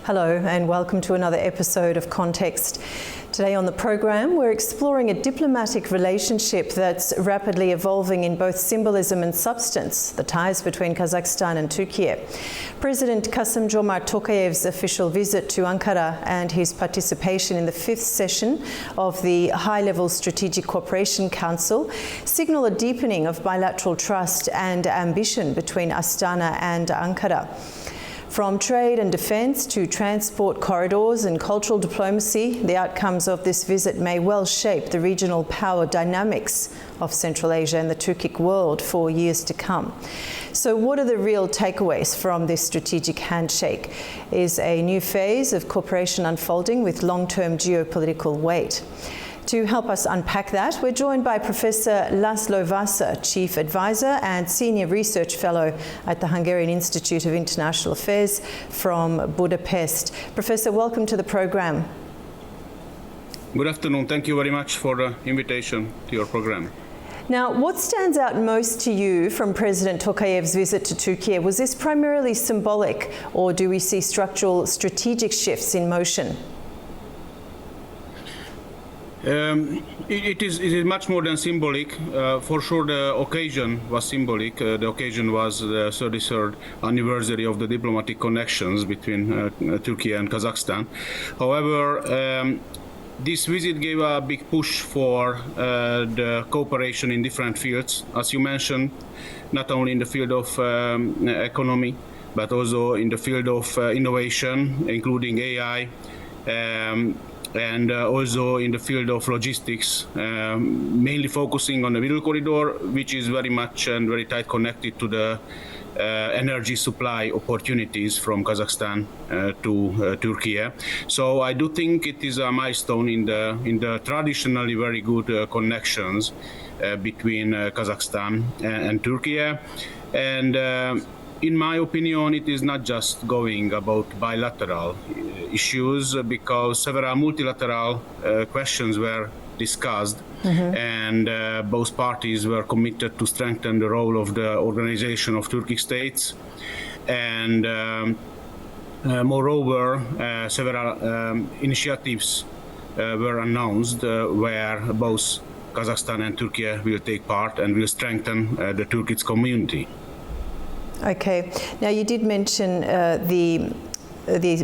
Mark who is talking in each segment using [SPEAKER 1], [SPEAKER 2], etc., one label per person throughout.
[SPEAKER 1] Hello and welcome to another episode of Context. Today on the program, we're exploring a diplomatic relationship that's rapidly evolving in both symbolism and substance, the ties between Kazakhstan and Türkiye. President Kassym-Jomart Tokayev's official visit to Ankara and his participation in the fifth session of the High-Level Strategic Cooperation Council signal a deepening of bilateral trust and ambition between Astana and Ankara. From trade and defence to transport corridors and cultural diplomacy, the outcomes of this visit may well shape the regional power dynamics of Central Asia and the Turkic world for years to come. So what are the real takeaways from this strategic handshake? Is a new phase of cooperation unfolding with long-term geopolitical weight? To help us unpack that, we're joined by Professor Laszlo Vasa, Chief Advisor and Senior Research Fellow at the Hungarian Institute of International Affairs from Budapest. Professor, welcome to the program.
[SPEAKER 2] Good afternoon. Thank you very much for the invitation to your program.
[SPEAKER 1] Now, what stands out most to you from President Tokayev's visit to Türkiye? Was this primarily symbolic, or do we see structural strategic shifts in motion?
[SPEAKER 2] It is much more than symbolic. For sure, the occasion was symbolic. The occasion was the 33rd anniversary of the diplomatic connections between Turkey and Kazakhstan. However, this visit gave a big push for the cooperation in different fields, as you mentioned, not only in the field of economy, but also in the field of innovation, including AI, and also in the field of logistics, mainly focusing on the middle corridor, which is very much and very tight connected to the energy supply opportunities from Kazakhstan to Türkiye. So I do think it is a milestone in the traditionally very good connections between Kazakhstan and Türkiye. And in my opinion, it is not just going about bilateral issues, because several multilateral questions were discussed, and both parties were committed to strengthen the role of the Organization of Turkic States. And moreover, several initiatives were announced where both Kazakhstan and Turkey will take part and will strengthen the Turkic community.
[SPEAKER 1] Okay. Now, you did mention the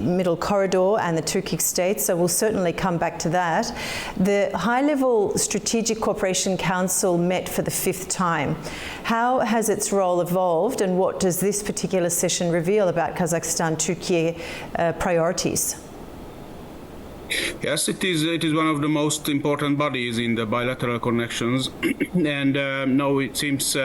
[SPEAKER 1] middle corridor and the Turkic states, so we'll certainly come back to that. The High-Level Strategic Cooperation Council met for the fifth time. How has its role evolved, and what does this particular session reveal about Kazakhstan-Türkiye priorities?
[SPEAKER 2] Yes, it is one of the most important bodies in the bilateral connections, and now it seems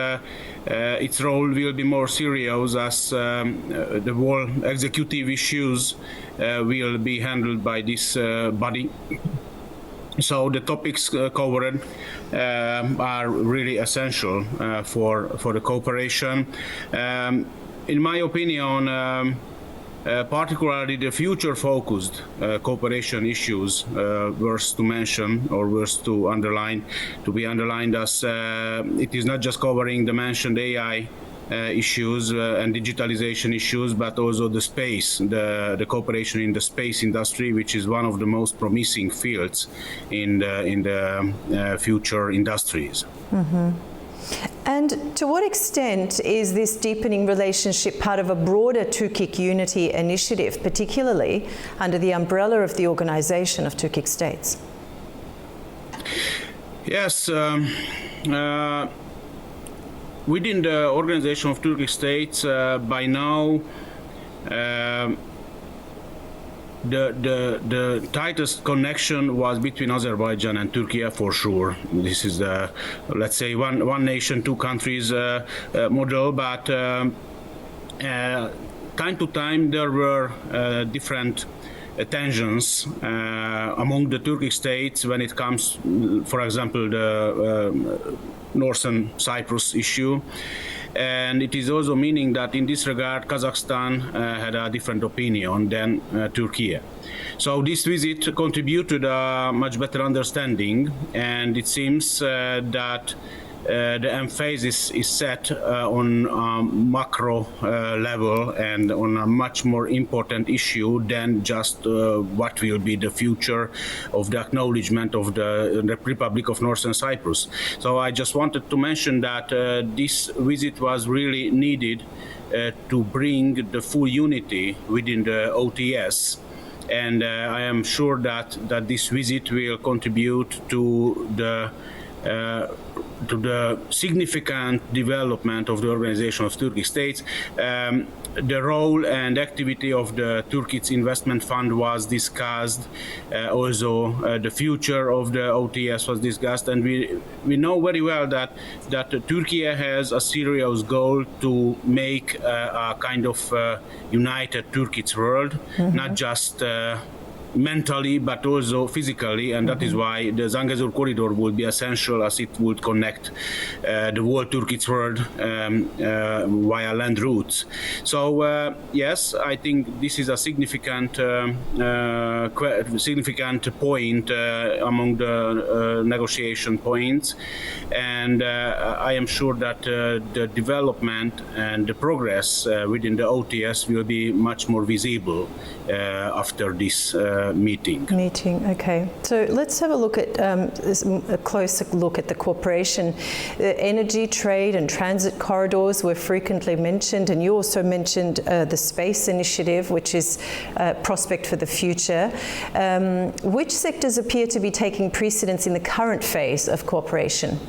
[SPEAKER 2] its role will be more serious, as the whole executive issues will be handled by this body. So the topics covered are really essential for the cooperation. In my opinion, particularly the future-focused cooperation issues worth to mention, or worth to be underlined, as it is not just covering the mentioned AI issues and digitalization issues, but also the space, the cooperation in the space industry, which is one of the most promising fields in the future industries.
[SPEAKER 1] Mm-hmm. And to what extent is this deepening relationship part of a broader Turkic unity initiative, particularly under the umbrella of the Organization of Turkic States?
[SPEAKER 2] Yes. Within the Organization of Turkic States, by now, the tightest connection was between Azerbaijan and Turkey, for sure. This is the, let's say, one nation, two countries model, but time to time there were different tensions among the Turkic states when it comes, for example, the Northern Cyprus issue. And it is also meaning that in this regard, Kazakhstan had a different opinion than Turkey. So this visit contributed a much better understanding, and it seems that the emphasis is set on macro level and on a much more important issue than just what will be the future of the acknowledgement of the Republic of Northern Cyprus. So I just wanted to mention that this visit was really needed to bring the full unity within the OTS. And I am sure that this visit will contribute to the significant development of the Organization of Turkic States. The role and activity of the Turkic Investment Fund was discussed. Also, the future of the OTS was discussed, and we know very well that Turkey has a serious goal to make a kind of united Turkic world, not just mentally but also physically, and that is why the Zangezur corridor would be essential, as it would connect the whole Turkic world via land routes. So yes, I think this is a significant point among the negotiation points, and I am sure that the development and the progress within the OTS will be much more visible after this meeting.
[SPEAKER 1] Okay. So let's have a look at a closer look at the cooperation. Energy, trade and transit corridors were frequently mentioned, and you also mentioned the space initiative, which is a prospect for the future. Which sectors appear to be taking precedence in the current phase of cooperation?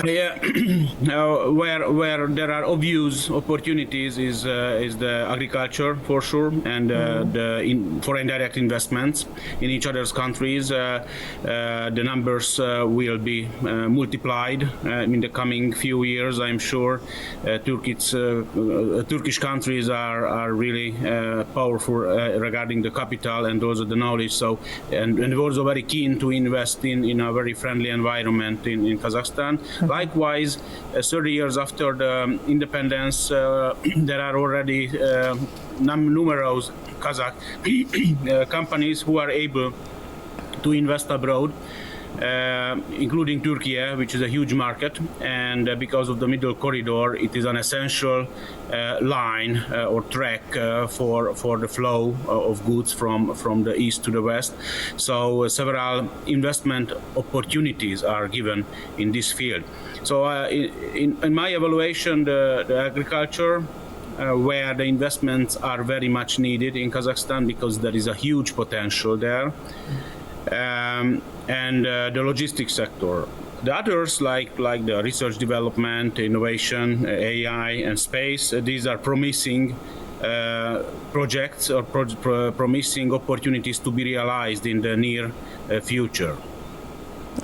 [SPEAKER 2] Where there are obvious opportunities is the agriculture, for sure, and the foreign direct investments in each other's countries. The numbers will be multiplied in the coming few years, I'm sure. Turkish countries are really powerful regarding the capital and also the knowledge. So, and we're also very keen to invest in a very friendly environment in Kazakhstan. Likewise, 30 years after the independence, there are already numerous Kazakh companies who are able to invest abroad, including Turkey, which is a huge market, and because of the middle corridor, it is an essential line or track for the flow of goods from the east to the west. So several investment opportunities are given in this field. So in my evaluation, the agriculture, where the investments are very much needed in Kazakhstan because there is a huge potential there. And the logistics sector. The others, like the research development, innovation, AI, and space, these are promising projects or promising opportunities to be realized in the near future.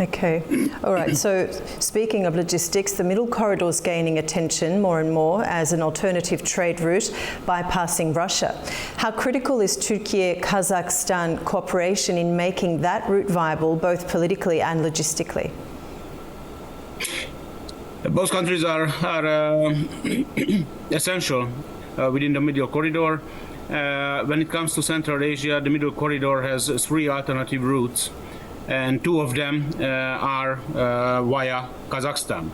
[SPEAKER 1] Okay. All right. So speaking of logistics, the middle corridor is gaining attention more and more as an alternative trade route bypassing Russia. How critical is Turkey-Kazakhstan cooperation in making that route viable, both politically and logistically?
[SPEAKER 2] Both countries are essential within the middle corridor. When it comes to Central Asia, the middle corridor has 3 alternative routes, and 2 of them are via Kazakhstan.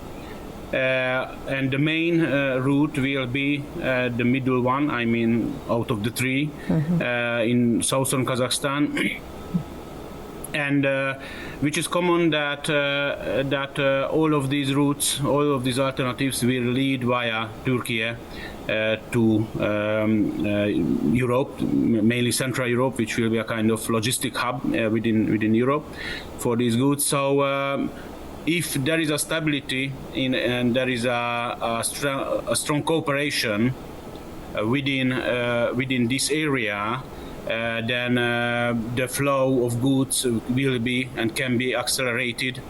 [SPEAKER 2] And the main route will be the middle one, I mean, out of the 3 in southern Kazakhstan. And which is common that all of these routes, all of these alternatives will lead via Turkey to Europe, mainly Central Europe, which will be a kind of logistic hub within Europe for these goods. So if there is a stability and there is a strong cooperation within this area, then the flow of goods will be and can be accelerated.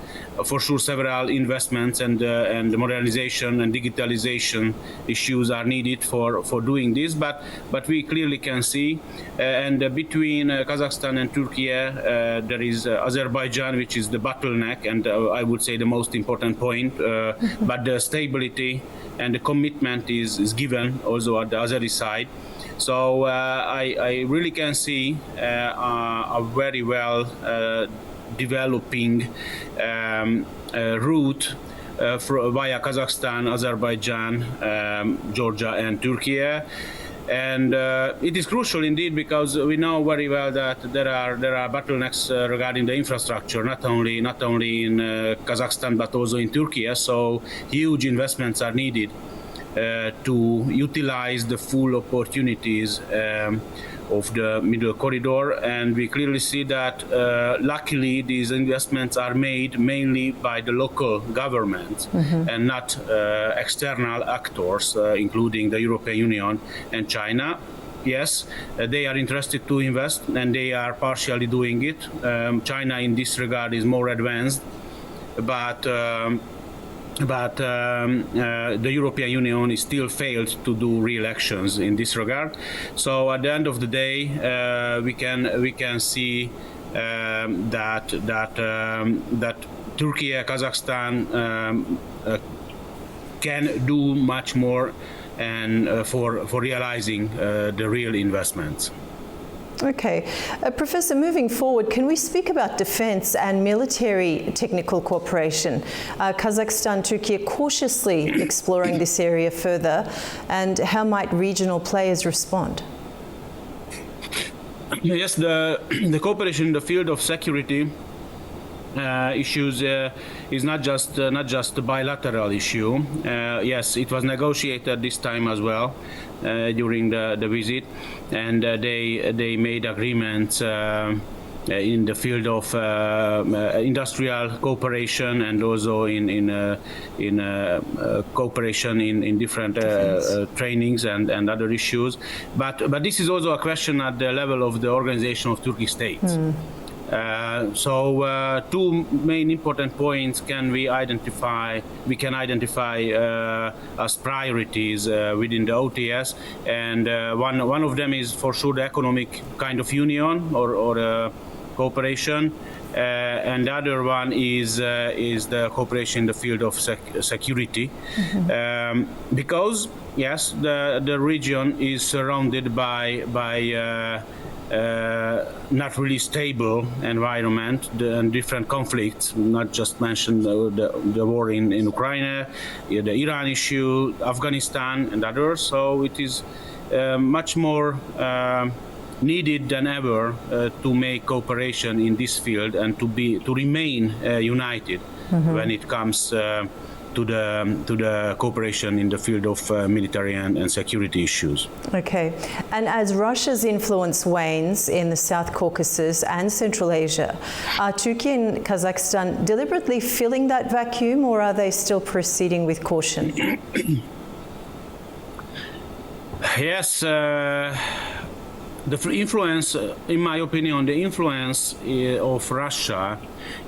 [SPEAKER 2] For sure, several investments and the modernization and digitalization issues are needed for doing this. But we clearly can see, and between Kazakhstan and Turkey, there is Azerbaijan, which is the bottleneck, and I would say the most important point. But the stability and the commitment is given also at the Azeri side. So I really can see a very well developing route via Kazakhstan, Azerbaijan, Georgia, and Turkey. And it is crucial indeed, because we know very well that there are bottlenecks regarding the infrastructure, not only in Kazakhstan but also in Turkey. So huge investments are needed to utilize the full opportunities of the middle corridor, and we clearly see that luckily these investments are made mainly by the local government and not external actors, including the European Union and China. Yes, they are interested to invest, and they are partially doing it. China in this regard is more advanced, but the European Union is still failed to do real actions in this regard. So at the end of the day, we can see that Turkey, Kazakhstan can do much more and for realizing the real investments.
[SPEAKER 1] Okay. Professor, moving forward, can we speak about defence and military technical cooperation? Kazakhstan-Türkiye cautiously exploring this area further, and how might regional players respond?
[SPEAKER 2] Yes, the cooperation in the field of security issues is not just a bilateral issue. Yes, it was negotiated this time as well during the visit, and they made agreements in the field of industrial cooperation, and also in cooperation in different trainings and other issues. But this is also a question at the level of the organization of Turkish states. So two main important points we can identify as priorities within the OTS, and one of them is for sure the economic kind of union or cooperation, and the other one is the cooperation in the field of security, because yes, the region is surrounded by not really stable environment and different conflicts, not just mentioned the war in Ukraine, the Iran issue, Afghanistan and others. So it is much more needed than ever to make cooperation in this field and to remain united when it comes to the cooperation in the field of military and security issues.
[SPEAKER 1] Okay. And as Russia's influence wanes in the South Caucasus and Central Asia, are Turkey and Kazakhstan deliberately filling that vacuum, or are they still proceeding with caution?
[SPEAKER 2] Yes, the influence, in my opinion, the influence of Russia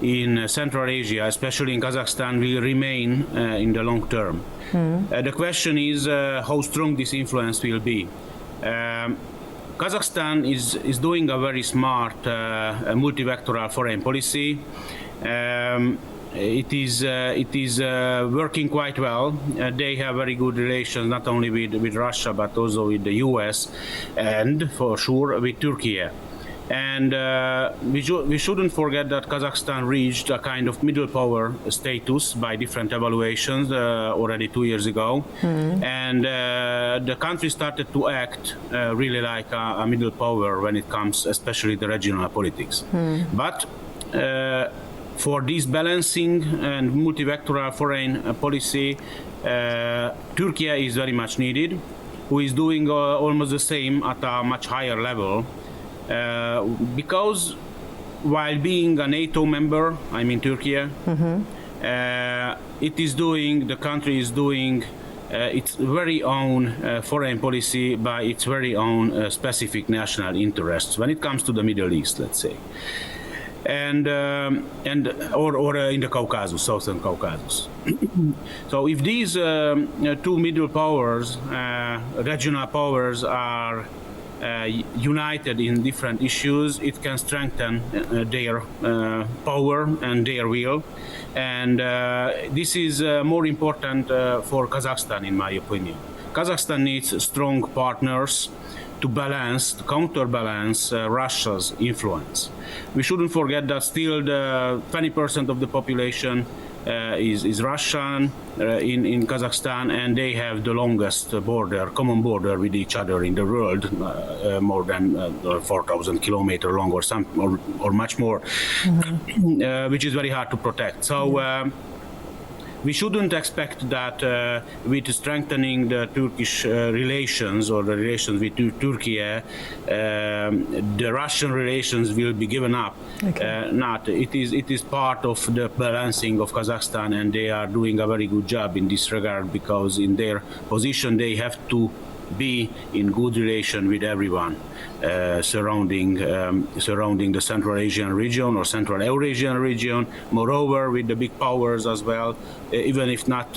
[SPEAKER 2] in Central Asia, especially in Kazakhstan, will remain in the long term. The question is how strong this influence will be. Kazakhstan is doing a very smart multivectoral foreign policy. It is working quite well. They have very good relations not only with Russia but also with the US and for sure with Turkey. And we shouldn't forget that Kazakhstan reached a kind of middle power status by different evaluations already 2 years ago. And the country started to act really like a middle power when it comes especially to regional politics. But for this balancing and multivectoral foreign policy, Turkey is very much needed, who is doing almost the same at a much higher level. Because while being a NATO member, I mean Turkey, the country is doing its very own foreign policy by its very own specific national interests when it comes to the Middle East, let's say. And or in the Caucasus, Southern Caucasus. So if these two middle powers, regional powers, are united in different issues, it can strengthen their power and their will. And this is more important for Kazakhstan, in my opinion. Kazakhstan needs strong partners to counterbalance Russia's influence. We shouldn't forget that still the 20% of the population is Russian in Kazakhstan, and they have the longest common border with each other in the world, more than 4,000 kilometers long or much more, which is very hard to protect. So we shouldn't expect that with strengthening the Turkish relations or the relations with Turkey, the Russian relations will be given up. Okay. Not. It is part of the balancing of Kazakhstan, and they are doing a very good job in this regard, because in their position they have to be in good relation with everyone surrounding the Central Asian region or Central Eurasian region. Moreover, with the big powers as well, even if not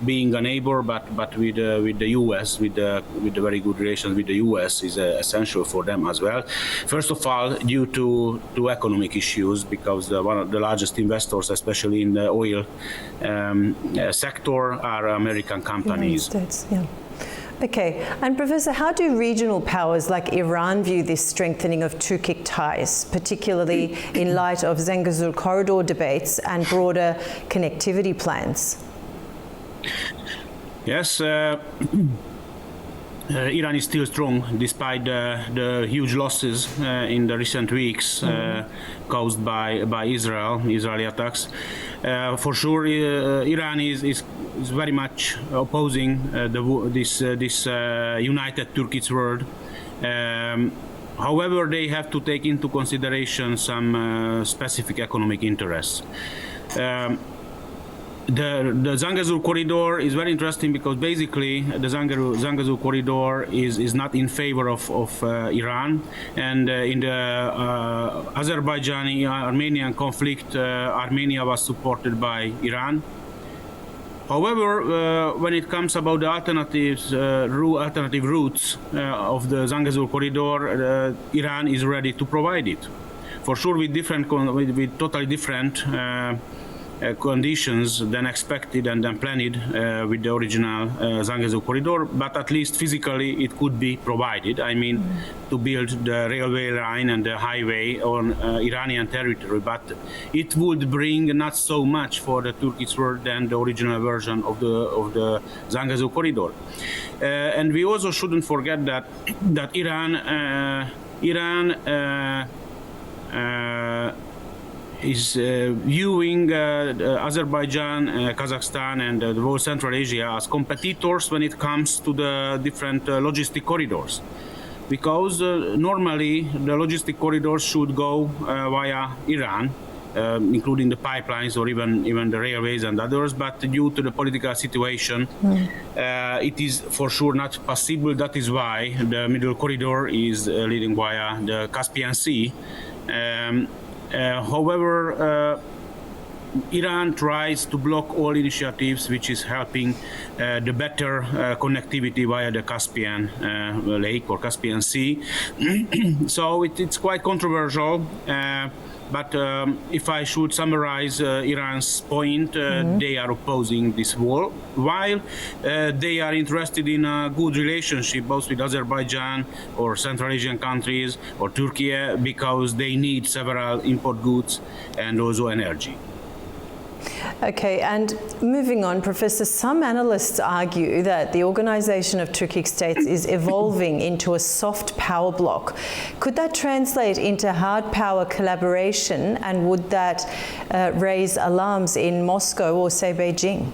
[SPEAKER 2] being a neighbor, but with the U.S. with the very good relations with the U.S. is essential for them as well. First of all, due to economic issues, because one of the largest investors, especially in the oil sector, are American companies.
[SPEAKER 1] United States, yeah. Okay, and Professor, how do regional powers like Iran view this strengthening of Turkic ties, particularly in light of Zangezur corridor debates and broader connectivity plans?
[SPEAKER 2] Yes, Iran is still strong despite the huge losses in the recent weeks caused by Israeli attacks. For sure, Iran is very much opposing this united Turkish world. However, they have to take into consideration some specific economic interests. The Zangezur corridor is very interesting because basically the Zangezur corridor is not in favor of Iran, and in the Azerbaijani-Armenian conflict, Armenia was supported by Iran. However, when it comes about the alternative routes of the Zangezur corridor, Iran is ready to provide it. For sure, with totally different conditions than expected and than planned with the original Zangezur corridor, but at least physically it could be provided. I mean, to build the railway line and the highway on Iranian territory, but it would bring not so much for the Turkish world than the original version of the Zangezur corridor. And we also shouldn't forget that Iran is viewing Azerbaijan, Kazakhstan, and the whole Central Asia as competitors when it comes to the different logistic corridors. Because normally the logistic corridors should go via Iran, including the pipelines or even the railways and others, but due to the political situation, it is for sure not possible. That is why the middle corridor is leading via the Caspian Sea. However, Iran tries to block all initiatives which is helping the better connectivity via the Caspian Lake or Caspian Sea. So it's quite controversial. But if I should summarize Iran's point, they are opposing this war, while they are interested in a good relationship both with Azerbaijan or Central Asian countries or Turkey, because they need several import goods and also energy.
[SPEAKER 1] Okay, and moving on, Professor, some analysts argue that the Organization of Turkic States is evolving into a soft power bloc. Could that translate into hard power collaboration, and would that raise alarms in Moscow or, say, Beijing?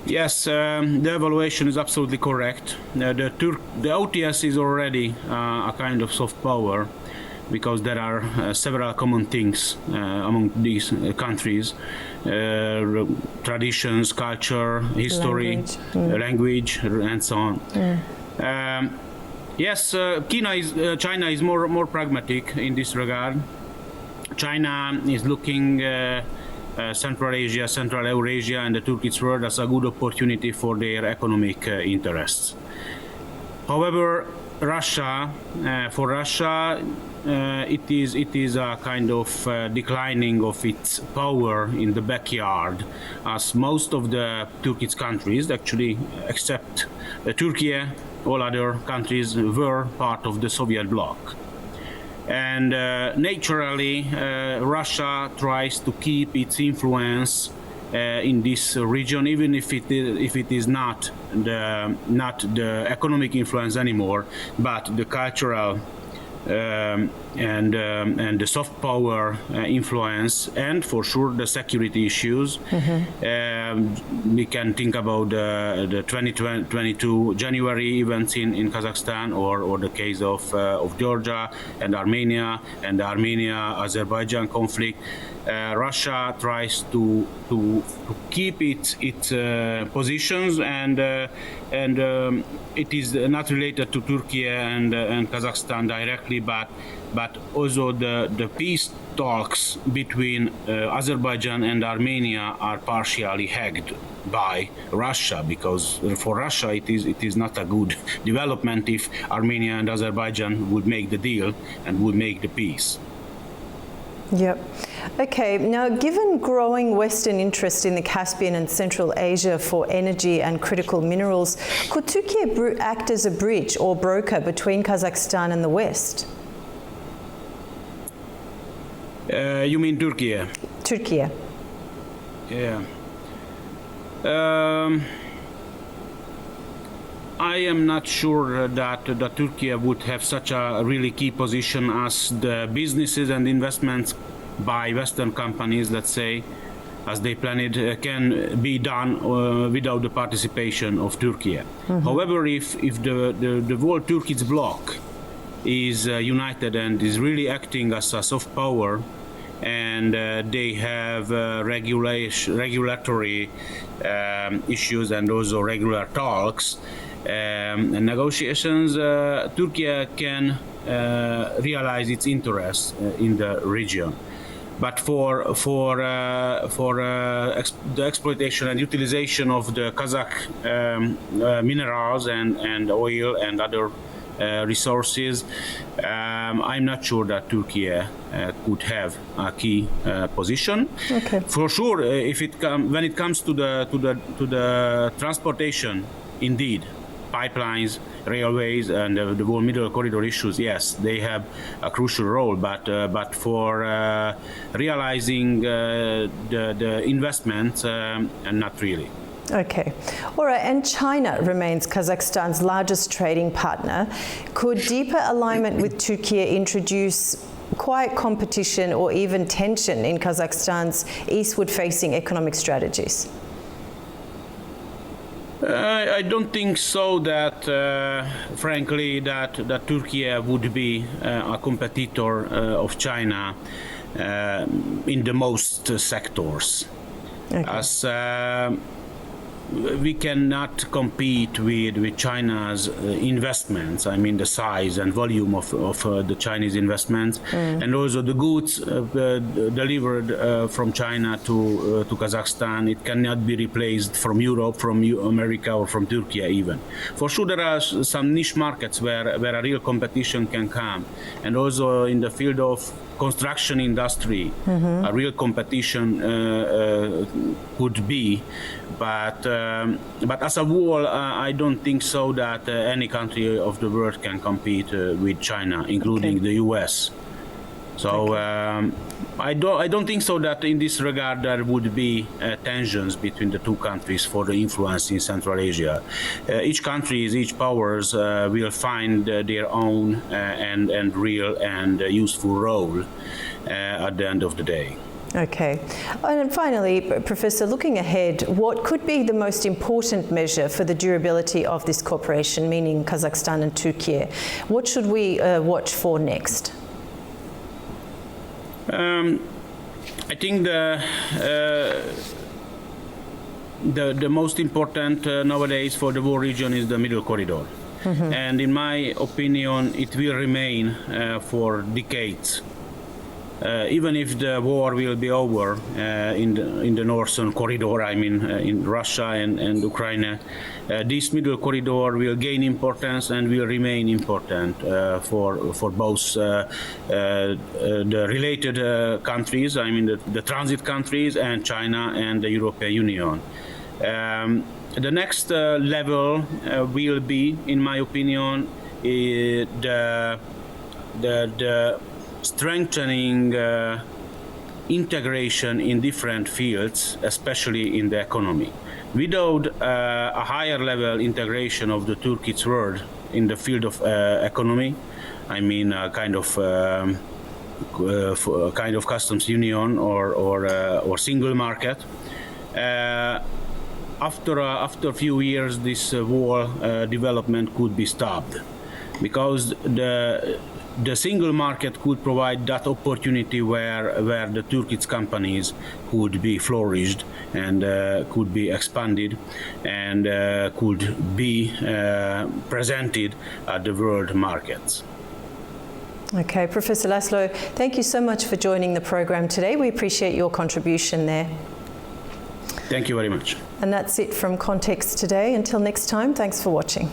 [SPEAKER 2] Yes, the evaluation is absolutely correct. The OTS is already a kind of soft power, because there are several common things among these countries: traditions, culture, history, language, and so on. Yes, China is more pragmatic in this regard. China is looking Central Asia, Central Eurasia, and the Turkish world as a good opportunity for their economic interests. However, Russia, it is a kind of declining of its power in the backyard, as most of the Turkish countries, actually, except Turkey, all other countries were part of the Soviet bloc. And naturally, Russia tries to keep its influence in this region, even if it is not the economic influence anymore, but the cultural and the soft power influence, and for sure the security issues. We can think about the 2022 January events in Kazakhstan, or the case of Georgia and Armenia, and the Armenia-Azerbaijan conflict. Russia tries to keep its positions, and it is not related to Turkey and Kazakhstan directly, but also the peace talks between Azerbaijan and Armenia are partially hacked by Russia, because for Russia it is not a good development if Armenia and Azerbaijan would make the deal and would make the peace.
[SPEAKER 1] Yep. Okay, now given growing Western interest in the Caspian and Central Asia for energy and critical minerals, could Turkey act as a bridge or broker between Kazakhstan and the West?
[SPEAKER 2] You mean Turkey?
[SPEAKER 1] Turkey.
[SPEAKER 2] Yeah. I am not sure that Turkey would have such a really key position, as the businesses and investments by Western companies, let's say, as they plan it, can be done without the participation of Turkey. However, if the whole Turkish bloc is united and is really acting as a soft power, and they have regulatory issues and also regular talks and negotiations, Turkey can realize its interests in the region. But for the exploitation and utilization of the Kazakh minerals and oil and other resources, I'm not sure that Turkey could have a key position.
[SPEAKER 1] Okay.
[SPEAKER 2] For sure, when it comes to the transportation, indeed, pipelines, railways, and the whole middle corridor issues, yes, they have a crucial role. But for realizing the investments, and not really.
[SPEAKER 1] Okay. All right. And China remains Kazakhstan's largest trading partner. Could deeper alignment with Turkey introduce quiet competition or even tension in Kazakhstan's eastward-facing economic strategies?
[SPEAKER 2] I don't think so that, frankly, that Turkey would be a competitor of China in the most sectors. Okay. As we cannot compete with China's investments. I mean, the size and volume of the Chinese investments, and also the goods delivered from China to Kazakhstan. It cannot be replaced from Europe, from America, or from Turkey even. For sure, there are some niche markets where a real competition can come, and also in the field of construction industry, a real competition could be, but as a whole, I don't think so that any country of the world can compete with China, including the U.S. So I don't think so that in this regard there would be tensions between the two countries for the influence in Central Asia. Each countries, each powers will find their own and real and useful role at the end of the day.
[SPEAKER 1] Okay. And finally, Professor, looking ahead, what could be the most important measure for the durability of this cooperation, meaning Kazakhstan and Turkey? What should we watch for next?
[SPEAKER 2] I think the most important nowadays for the whole region is the middle corridor. And in my opinion, it will remain for decades. even if the war will be over in the northern corridor, I mean in Russia and Ukraine, this middle corridor will gain importance and will remain important for both the related countries, I mean the transit countries, and China and the European Union. The next level will be, in my opinion, the strengthening integration in different fields, especially in the economy. Without a higher level integration of the Turkish world in the field of economy, I mean kind of customs union or single market. After a few years, this war development could be stopped, because the single market could provide that opportunity where the Turkish companies could be flourished and could be expanded and could be presented at the world markets.
[SPEAKER 1] Okay, Professor Laszlo, thank you so much for joining the program today. We appreciate your contribution there.
[SPEAKER 2] Thank you very much.
[SPEAKER 1] And that's it from Context today. Until next time, thanks for watching.